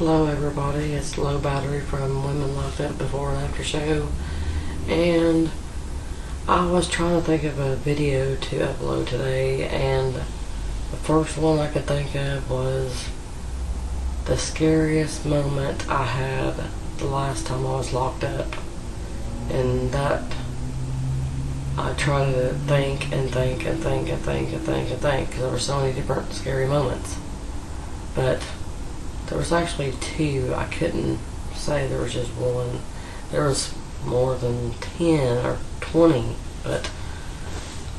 Hello everybody, it's Low Battery from Women Like That Before and After show, and I was trying to think of a video to upload today, and the first one I could think of was the scariest moment I had the last time I was locked up. And that I try to think because there were so many different scary moments, but there was actually two. I couldn't say there was just one. There was more than 10 or 20, but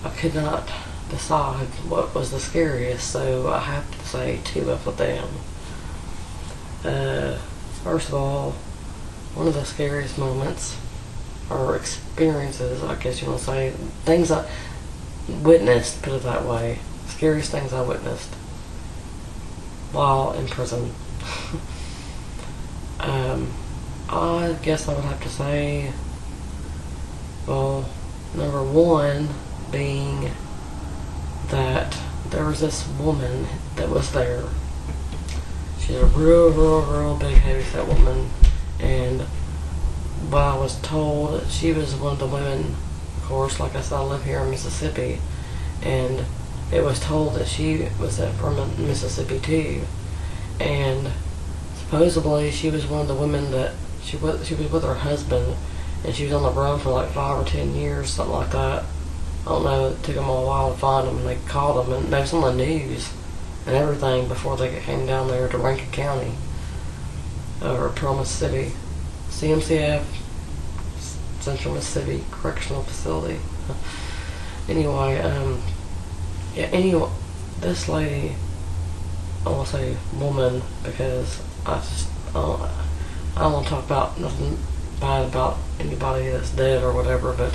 I could not decide what was the scariest, so I have to say two of them. First of all, one of the scariest moments, or experiences, I guess you want to say, things I witnessed, put it that way, scariest things I witnessed while in prison. I guess I would have to say, well, number one being that there was this woman that was there. She's a real big, heavy-set woman, and what I was told, she was one of the women, of course, like I said, I live here in Mississippi, and it was told that she was from Mississippi too, and supposedly she was one of the women that she was with her husband, and she was on the road for like 5 or 10 years, something like that. I don't know, it took them a while to find them, and they called them, and they was on the news and everything before they came down there to Rankin County, or Pearl, Mississippi, CMCF, Central Mississippi Correctional Facility. Anyway, this lady, I want to say woman, because I don't want to talk about nothing bad about anybody that's dead or whatever, but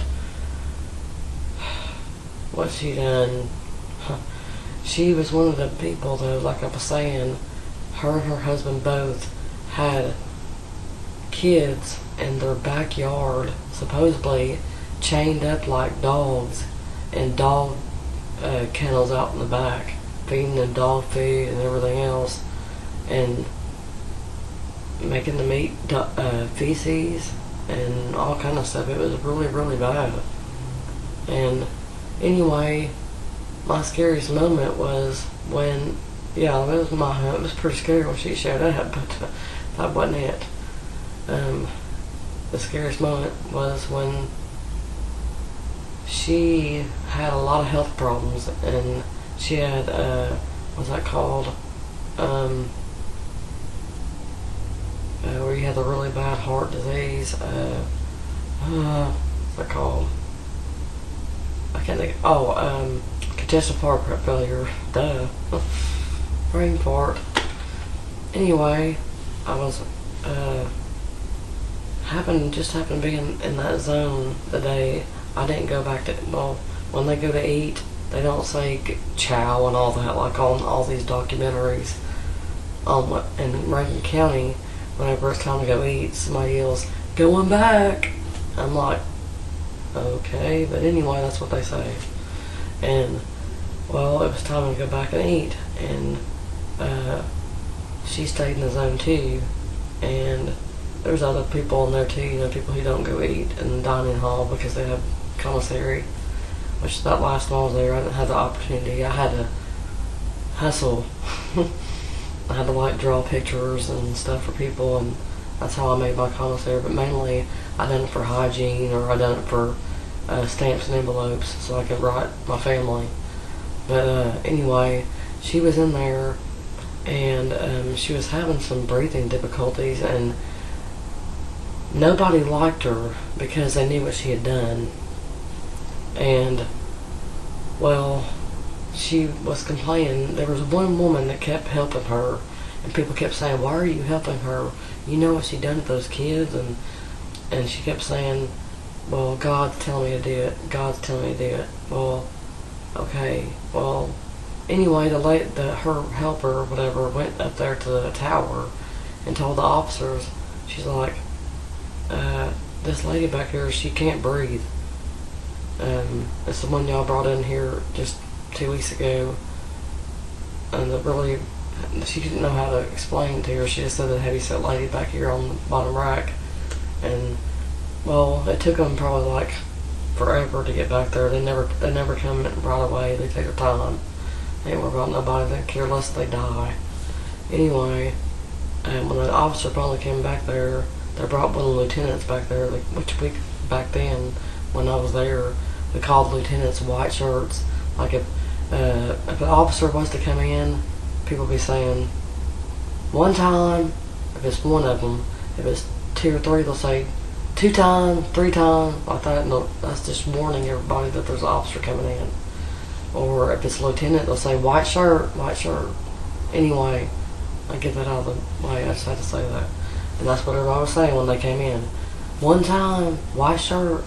what she done, she was one of the people though, like I was saying, her and her husband both had kids in their backyard, supposedly chained up like dogs, and dog kennels out in the back, feeding them dog food and everything else, and making them eat feces and all kind of stuff. It was really bad. And anyway, my scariest moment was when, it was pretty scary when she showed up, but that wasn't it. The scariest moment was when she had a lot of health problems, and she had, what's that called? Where you have the really bad heart disease. What's that called? I can't think. Congestive heart failure. Duh. Brain fart. Anyway, I was happened to be in that zone the day I didn't go back to. Well, when they go to eat, they don't say chow and all that like on all these documentaries. In Rankin County, whenever it's time to go eat, somebody yells, "Going back!" I'm like, okay, but anyway, that's what they say. And, well, it was time to go back and eat, and she stayed in the zone too, and there's other people in there too, people who don't go eat in the dining hall because they have commissary, which that last time I was there, I didn't have the opportunity. I had to hustle. I had to like draw pictures and stuff for people, and that's how I made my commissary, but mainly I done it for hygiene, or I done it for stamps and envelopes so I could write my family. But anyway, she was in there, and she was having some breathing difficulties, and nobody liked her because they knew what she had done. And, well, she was complaining. There was one woman that kept helping her, and people kept saying, "Why are you helping her? You know what she done to those kids?" And she kept saying, "Well, God's telling me to do it. God's telling me to do it." Well, okay. Well, anyway, her helper or whatever went up there to the tower and told the officers, she's like, "This lady back here, she can't breathe. It's the one y'all brought in here just 2 weeks ago, and she didn't know how to explain to her. She just said the heavyset lady back here on the bottom rack." And, well, it took them probably like forever to get back there. They never come right away. They take their time. They ain't worried about nobody. They care less they die. Anyway, when the officer finally came back there, they brought one of the lieutenants back there, which back then, when I was there, we called lieutenants white shirts. Like if an officer was to come in, people would be saying, "One time," if it's one of them. If it's 2 or 3, they'll say 2 times, 3 times, like that. No, that's just warning everybody that there's an officer coming in. Or if it's a lieutenant, they'll say white shirt, white shirt. Anyway, I get that out of the way. I just had to say that. And that's what everybody was saying when they came in. "One time, white shirt."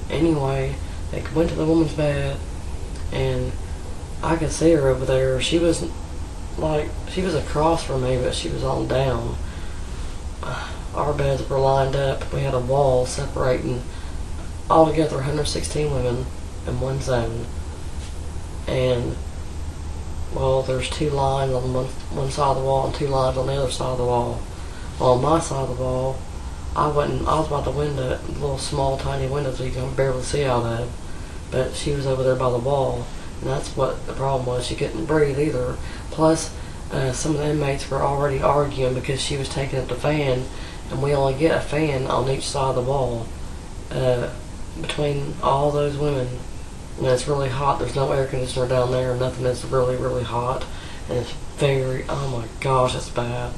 Anyway, they went to the woman's bed, and I could see her over there. She was across from me, but she was on down. Our beds were lined up. We had a wall separating altogether 116 women in one zone. And, well, there's 2 lines on one side of the wall and 2 lines on the other side of the wall. Well, on my side of the wall, I was by the window, little small tiny windows that you can barely see out of. But she was over there by the wall, and that's what the problem was. She couldn't breathe either. Plus, some of the inmates were already arguing because she was taking up the fan, and we only get a fan on each side of the wall between all those women. And it's really hot. There's no air conditioner down there. Nothing is really, really hot. And it's oh my gosh, it's bad.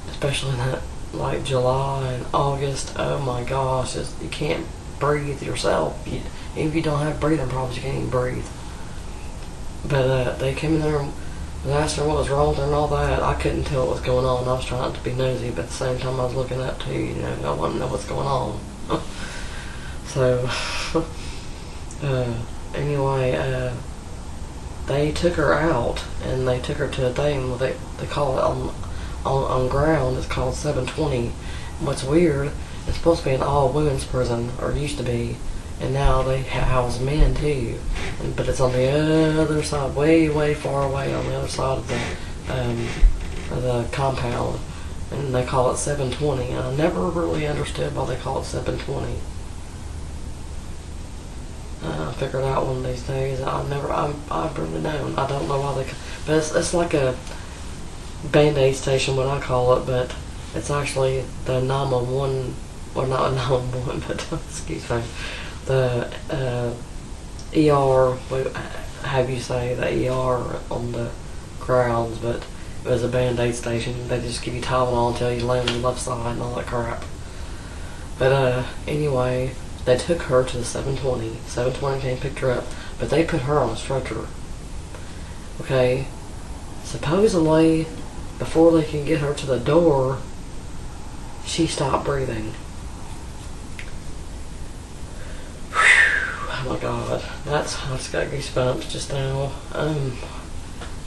Especially in that, like, July and August. Oh my gosh, you can't breathe yourself. Even if you don't have breathing problems, you can't even breathe. But they came in there and asked her what was wrong with her and all that. I couldn't tell what was going on. I was trying to be nosy, but at the same time I was looking up too, I wanted to know what's going on. So, anyway, they took her out, and they took her to a thing, they call it on ground, it's called 720. What's weird, it's supposed to be an all-women's prison, or it used to be, and now they house men too. But it's on the other side, way, way far away on the other side of the compound, and they call it 720. And I never really understood why they call it 720. I figured out one of these days. I've really known. I don't know why but it's like a Band-Aid station, what I call it, but it's actually the 911, or not 911, but excuse me, the ER, have you say the ER on the grounds, but it was a Band-Aid station. They just give you Tylenol until you lay on your left side and all that crap. But anyway, they took her to the 720. 720 came and picked her up, but they put her on a stretcher. Okay, supposedly, before they can get her to the door, she stopped breathing. Oh my God, I just got goosebumps just now.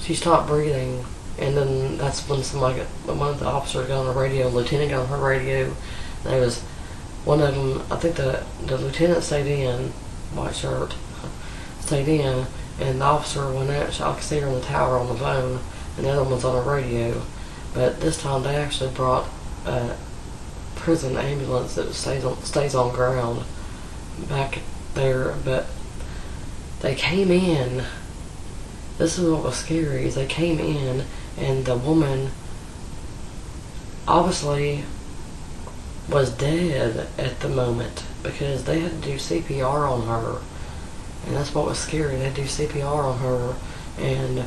She stopped breathing, and then that's when one of the officers got on the radio, lieutenant got on her radio, and there was one of them, I think the lieutenant stayed in, white shirt, stayed in, and the officer went out, I could see her in the tower on the phone, and the other one's on the radio. But this time they actually brought a prison ambulance that stays on ground back there. But they came in. This is what was scary. Is they came in, and the woman obviously was dead at the moment because they had to do CPR on her, and that's what was scary. They had to do CPR on her, and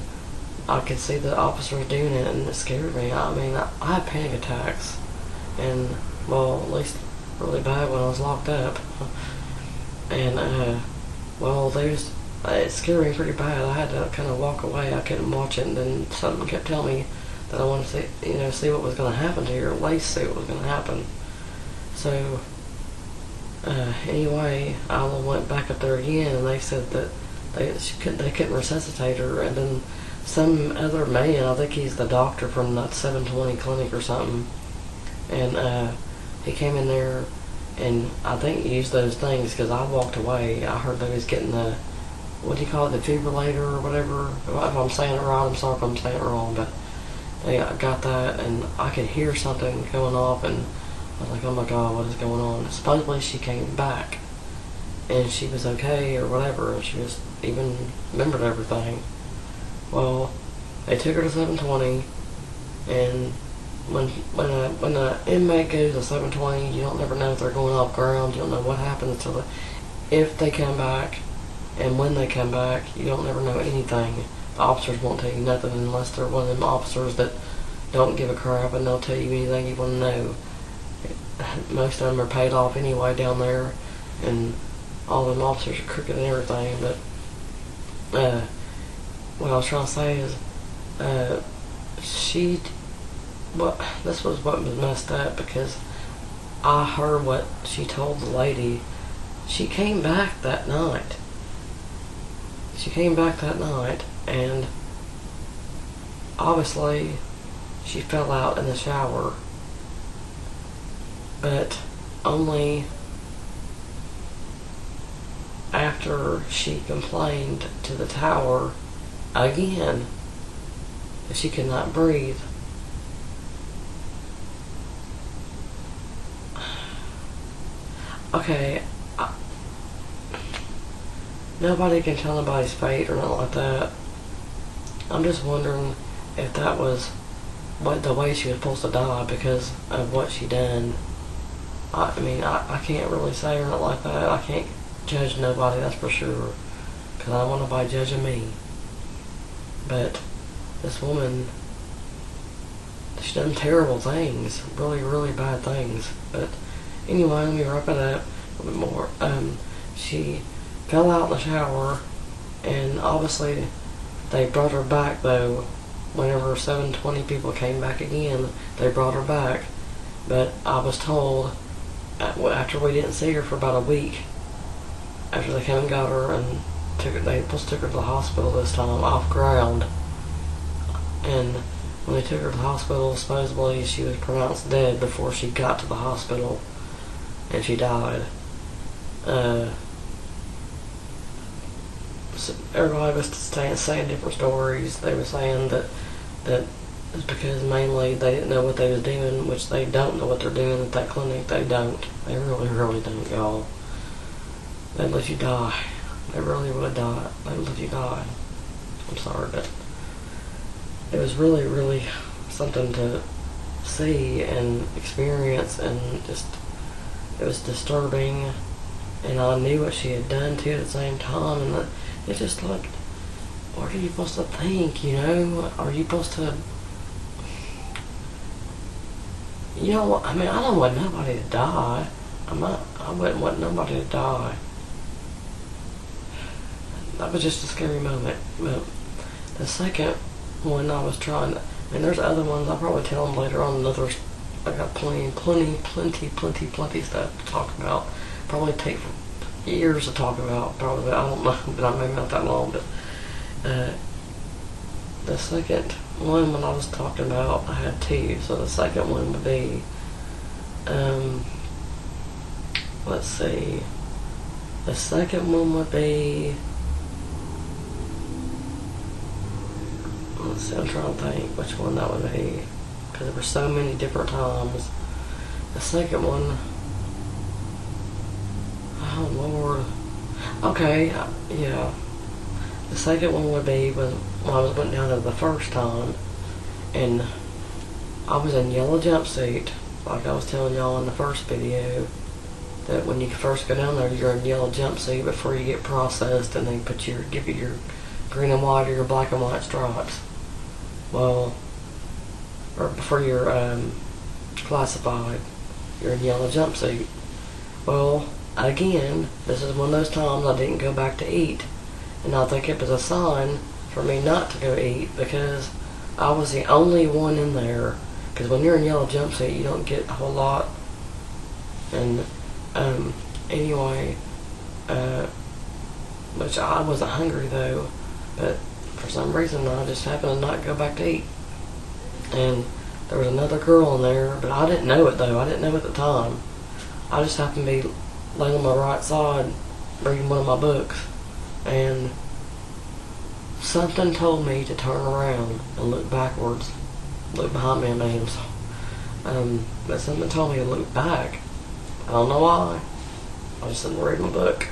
I could see the officers doing it, and it scared me. I mean, I had panic attacks, and, well, at least really bad when I was locked up. And, well, it scared me pretty bad. I had to kind of walk away. I couldn't watch it, and then something kept telling me that I wanted to see what was going to happen to her, or at least see what was going to happen. So, anyway, I went back up there again, and they said that they couldn't resuscitate her, and then some other man, I think he's the doctor from that 720 clinic or something, and he came in there, and I think he used those things, because I walked away. I heard they was getting the, what do you call it, defibrillator or whatever. If I'm saying it right, I'm sorry if I'm saying it wrong, but they got that, and I could hear something going off, and I was like, oh my God, what is going on? Supposedly she came back, and she was okay or whatever, and she was even remembered everything. Well, they took her to 720, and when an inmate goes to 720, you don't never know if they're going off ground. You don't know what happens if they come back, and when they come back, you don't never know anything. The officers won't tell you nothing unless they're one of them officers that don't give a crap, and they'll tell you anything you want to know. Most of them are paid off anyway down there, and all them officers are crooked and everything. But what I was trying to say is, this was what was messed up, because I heard what she told the lady. She came back that night. And obviously she fell out in the shower, but only after she complained to the tower again that she could not breathe. Okay, nobody can tell nobody's fate or nothing like that. I'm just wondering if that was the way she was supposed to die because of what she done. I mean, I can't really say or nothing like that. I can't judge nobody, that's for sure, because I don't want nobody judging me. But this woman, she done terrible things, really, really bad things. But anyway, let me wrap it up a little bit more. She fell out in the shower, and obviously they brought her back, though. Whenever 720 people came back again, they brought her back. But I was told, after we didn't see her for about a week, after they came and got her, and they took her to the hospital this time, off ground. And when they took her to the hospital, supposedly she was pronounced dead before she got to the hospital, and she died. So everybody was saying different stories. They were saying that it's because mainly they didn't know what they was doing, which they don't know what they're doing at that clinic. They don't. They really, really don't, y'all. They'd let you die. They really would die. They'd let you die. I'm sorry, but it was really, really something to see and experience, and just, it was disturbing. And I knew what she had done too at the same time, and it just like, what are you supposed to think, you know? Are you supposed to, you know, I mean, I don't want nobody to die. I wouldn't want nobody to die. That was just a scary moment. But the second one I was trying to, and there's other ones, I'll probably tell them later on. Others, I got plenty stuff to talk about. Probably take years to talk about, probably, I don't know, but maybe not that long. But the second one, when I was talking about, I had two. So the second one would be, let's see, the second one would be, let's see, I'm trying to think which one that would be, because there were so many different times. The second one, oh Lord, okay, yeah, the second one would be when I went down there the first time, and I was in yellow jumpsuit, like I was telling y'all in the first video, that when you first go down there, you're in yellow jumpsuit before you get processed, and they give you your green and white or your black and white stripes. Well, or before you're classified, you're in yellow jumpsuit. Well, again, this is one of those times I didn't go back to eat. And I think it was a sign for me not to go eat because I was the only one in there. Because when you're in yellow jumpsuit, you don't get a whole lot. And anyway, which I wasn't hungry though, but for some reason I just happened to not go back to eat. And there was another girl in there, but I didn't know it though. I didn't know at the time. I just happened to be laying on my right side reading one of my books, and something told me to turn around and look backwards, look behind me. I mean, but something told me to look back. I don't know why. I was sitting reading my book.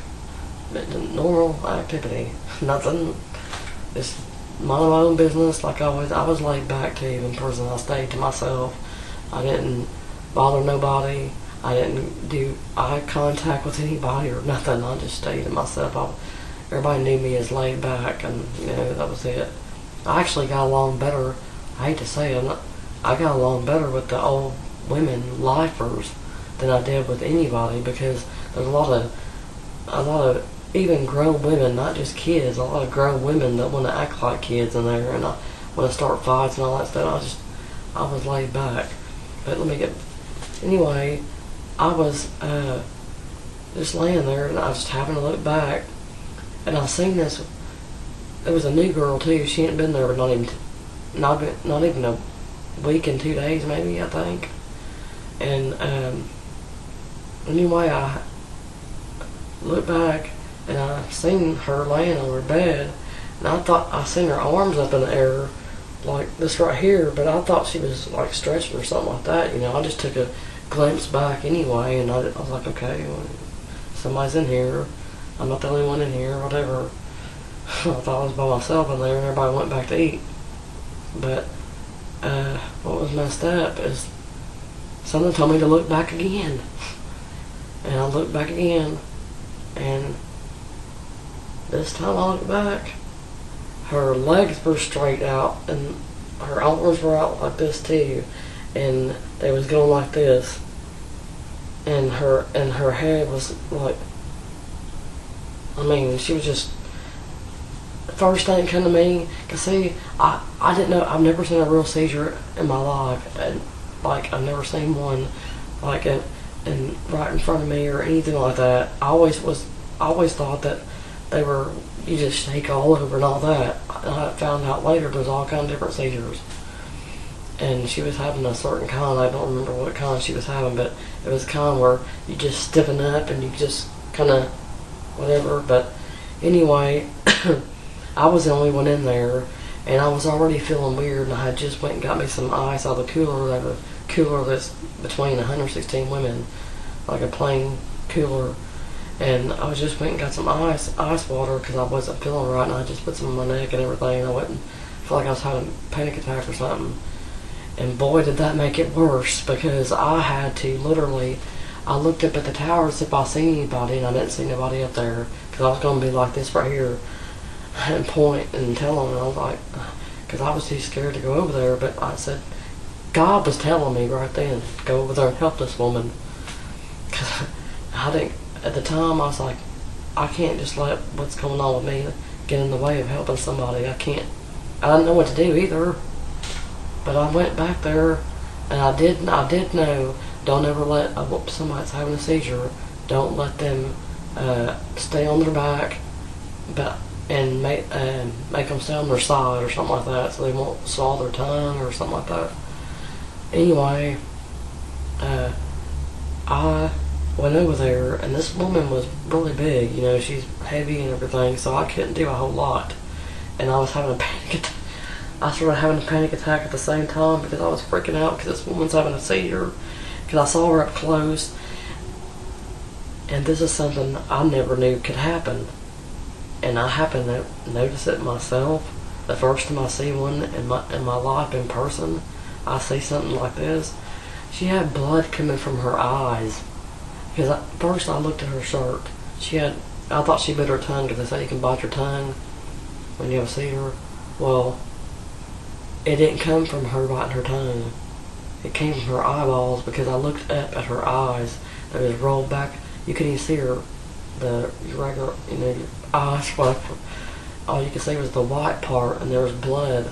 Normal activity. Nothing. Just mind my own business like always. I was laid back too in prison. I stayed to myself. I didn't bother nobody. I didn't do eye contact with anybody or nothing. I just stayed to myself. Everybody knew me as laid back, and that was it. I actually got along better. I hate to say it, I got along better with the old women lifers than I did with anybody, because there's a lot of even grown women, not just kids, a lot of grown women that want to act like kids in there, and I want to start fights and all that stuff. I was laid back. But anyway, I was just laying there, and I just happened to look back, and I seen this. It was a new girl too. She hadn't been there for not even a week and 2 days, maybe, I think. And anyway, I looked back, and I seen her laying on her bed, and I thought I seen her arms up in the air like this right here, but I thought she was like stretching or something like that. I just took a glimpse back anyway, and I was like, okay, well, somebody's in here. I'm not the only one in here, whatever. I thought I was by myself in there, and everybody went back to eat. But what was messed up is something told me to look back again. And I looked back again, and this time I looked back, her legs were straight out, and her arms were out like this too, and they was going like this, and her head was like, she was just, the first thing come to me, cause see, I didn't know, I've never seen a real seizure in my life, and I've never seen one like and right in front of me or anything like that. I always thought that they were, you just shake all over and all that. I found out later there's all kinds of different seizures, and she was having a certain kind. I don't remember what kind she was having, but it was kind where you just stiffen up and you just kind of whatever. But anyway, I was the only one in there, and I was already feeling weird, and I had just went and got me some ice out of the cooler. They have a cooler that's between 116 women, like a plain cooler, and I was just went and got some ice water because I wasn't feeling right, and I just put some on my neck and everything. I wouldn't feel like I was having a panic attack or something, and boy did that make it worse, because I had to literally, I looked up at the tower to see if I seen anybody, and I didn't see nobody up there, because I was going to be like this right here and point and tell them, and I was like, because I was too scared to go over there. But I said, God was telling me right then, go over there and help this woman, because I didn't, at the time I was like, I can't just let what's going on with me get in the way of helping somebody. I didn't know what to do either. But I went back there, and I did know, don't ever let somebody that's having a seizure, don't let them stay on their back, and make them stay on their side or something like that, so they won't swallow their tongue or something like that. Anyway, I went over there, and this woman was really big, she's heavy and everything, so I couldn't do a whole lot, and I was having a panic attack. I started having a panic attack at the same time, because I was freaking out because this woman's having a seizure, because I saw her up close, and this is something I never knew could happen, and I happened to notice it myself. The first time I see one in my life in person, I see something like this. She had blood coming from her eyes, because first I looked at her shirt. I thought she bit her tongue, because they say you can bite your tongue when you have a seizure. Well, it didn't come from her biting her tongue. It came from her eyeballs, because I looked up at her eyes. They was rolled back you couldn't even see her, your regular, your eyes, whatever. All you could see was the white part, and there was blood,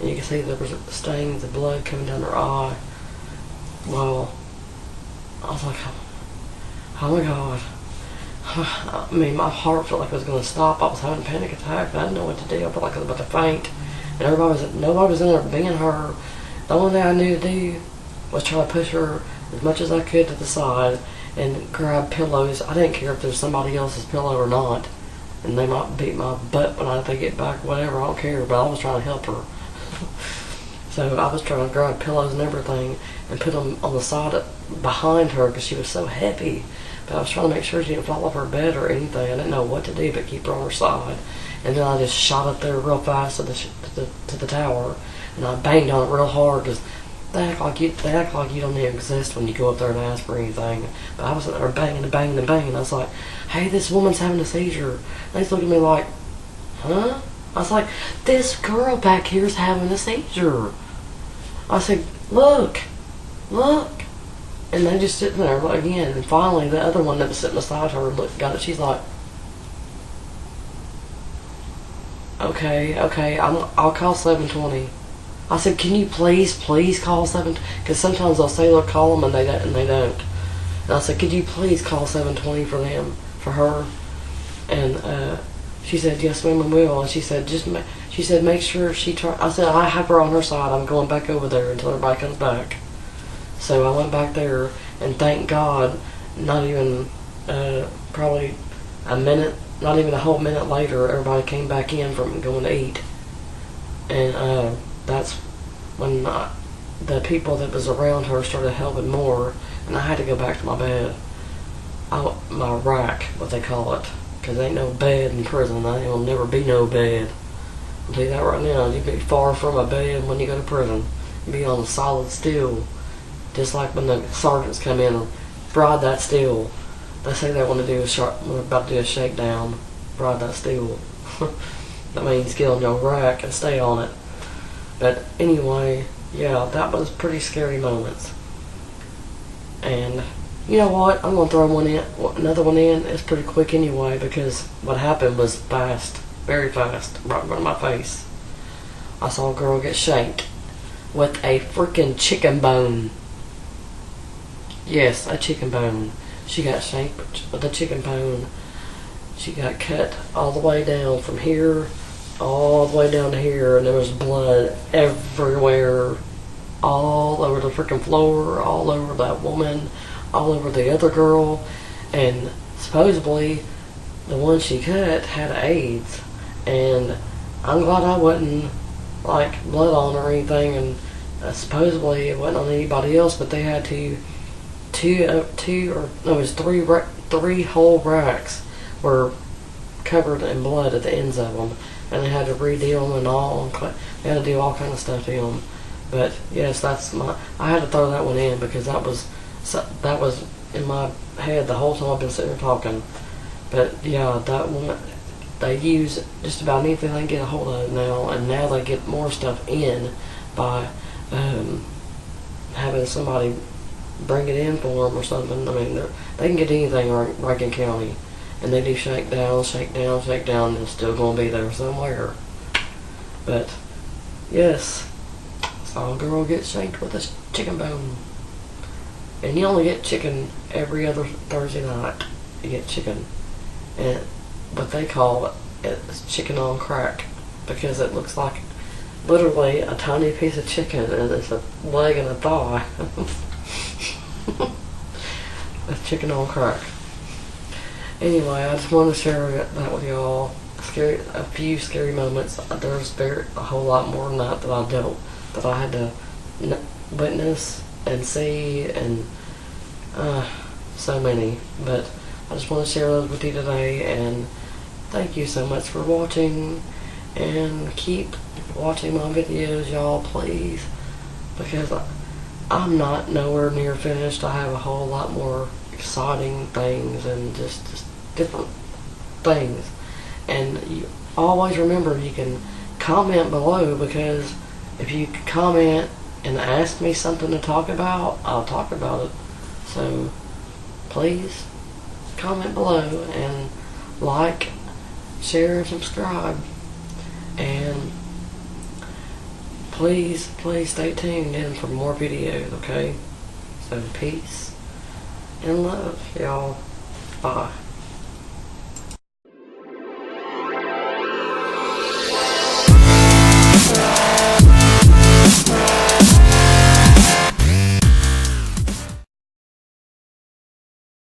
and you could see there was stains of blood coming down her eye. Well, I was like, oh my God. I mean, my heart felt like it was going to stop. I was having a panic attack. I didn't know what to do. I felt like I was about to faint. And nobody was in there being her. The only thing I knew to do was try to push her as much as I could to the side and grab pillows. I didn't care if there was somebody else's pillow or not. And they might beat my butt when they get back, whatever. I don't care. But I was trying to help her. So I was trying to grab pillows and everything and put them on the side behind her because she was so heavy. But I was trying to make sure she didn't fall off her bed or anything. I didn't know what to do but keep her on her side. And then I just shot up there real fast to the tower, and I banged on it real hard because they act like you don't even exist when you go up there and ask for anything. But I was sitting there banging and banging and banging. I was like, "Hey, this woman's having a seizure." And they looked at me like, "Huh?" I was like, "This girl back here is having a seizure." I said, "Look, look." And they just sitting there again. And finally, the other one that was sitting beside her got it. She's like, okay, I'll call 720. I said, "Can you please call 720? Because sometimes they'll say they'll call them and they don't. And I said, "Could you please call 720 for her?" And she said, "Yes, ma'am, I will." And she said, make sure she try. I said, "I have her on her side. I'm going back over there until everybody comes back." So I went back there, and thank God, not even probably a minute, not even a whole minute later, everybody came back in from going to eat. And that's when the people that was around her started helping more, and I had to go back to my bed. My rack, what they call it, because ain't no bed in prison. There will never be no bed. I'll tell you that right now. You'll be far from a bed when you go to prison. You'll be on a solid steel. Just like when the sergeants come in and ride that steel. They say they want to do when they're about to do a shakedown, ride that steel. That means get on your rack and stay on it. But anyway, yeah, that was pretty scary moments. And you know what? I'm going to throw another one in. It's pretty quick anyway because what happened was fast, very fast, right in front of my face. I saw a girl get shanked with a freaking chicken bone. Yes, a chicken bone. She got shanked with a chicken bone. She got cut all the way down from here, all the way down to here, and there was blood everywhere, all over the freaking floor, all over that woman, all over the other girl, and supposedly the one she cut had AIDS, and I'm glad I wasn't like blood on her or anything, and supposedly it wasn't on anybody else, but they had three whole racks were covered in blood at the ends of them, and they had to redeal them and all. They had to do all kind of stuff to them. But yes, I had to throw that one in because that was in my head the whole time I've been sitting here talking. But yeah, that one, they use just about anything they can get a hold of now, and now they get more stuff in by having somebody bring it in for them or something. I mean, they can get anything in Rankin County, and they do shakedown, and it's still going to be there somewhere. But yes, saw a girl get shanked with a chicken bone, and you only get chicken every other Thursday night. You get chicken, and what they call it is chicken on crack, because it looks like literally a tiny piece of chicken, and it's a leg and a thigh. That's chicken on crack. Anyway, I just wanted to share that with y'all. A few scary moments. There's a whole lot more than that that I had to witness and see, and so many. But I just want to share those with you today, and thank you so much for watching, and keep watching my videos, y'all, please, because I'm not nowhere near finished. I have a whole lot more exciting things and just different things. And you always remember you can comment below, because if you comment and ask me something to talk about, I'll talk about it. So please comment below and like, share, and subscribe. And please stay tuned in for more videos, okay? So peace and love, y'all. Bye.